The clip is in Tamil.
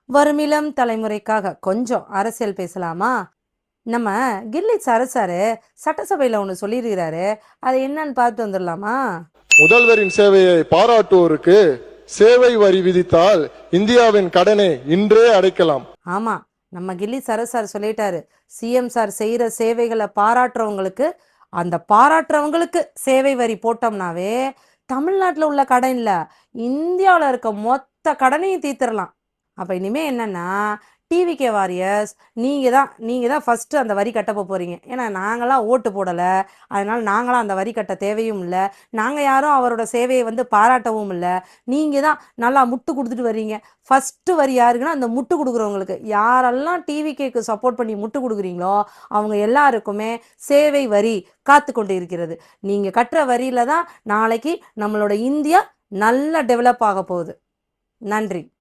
வரும் இளம் தலைமுறைக்காக கொஞ்சம் அரசியல் பேசலாமா? நம்ம கில்லி சரசரு சட்டசபையில ஒன்று சொல்லியிருக்கிறாரு. அது என்னன்னு பார்த்து வந்துடலாமா? முதல்வரின் சேவையை பாராட்டுவோருக்கு சேவை வரி விதித்தால் இந்தியாவின் கடனை இன்றே அடைக்கலாம். ஆமா, நம்ம கில்லி சரசர் சொல்லிட்டாரு. சிஎம் சார் செய்யற சேவைகளை பாராட்டுறவங்களுக்கு, அந்த பாராட்டுறவங்களுக்கு சேவை வரி போட்டோம்னாவே தமிழ்நாட்டில் உள்ள கடன் இல்ல, இந்தியாவில் இருக்க மொத்த கடனையும் தீர்த்திடலாம். அப்போ இனிமே என்னன்னா, டிவிகே வாரியர்ஸ் நீங்கள் தான் ஃபஸ்ட்டு அந்த வரி கட்ட போகிறீங்க. ஏன்னா நாங்களாம் ஓட்டு போடலை, அதனால் நாங்களாம் அந்த வரி கட்ட தேவையும் இல்லை, நாங்கள் யாரும் அவரோட சேவையை வந்து பாராட்டவும் இல்லை. நீங்கள் தான் நல்லா முட்டு கொடுத்துட்டு வர்றீங்க. ஃபஸ்ட்டு வரி யாருக்குன்னா அந்த முட்டு கொடுக்குறவங்களுக்கு. யாரெல்லாம் டிவிகேக்கு சப்போர்ட் பண்ணி முட்டு கொடுக்குறீங்களோ அவங்க எல்லாருக்குமே சேவை வரி காத்து கொண்டு இருக்கிறது. நீங்கள் கட்டுற வரியில தான் நாளைக்கு நம்மளோட இந்தியா நல்லா டெவலப் ஆக போகுது. நன்றி.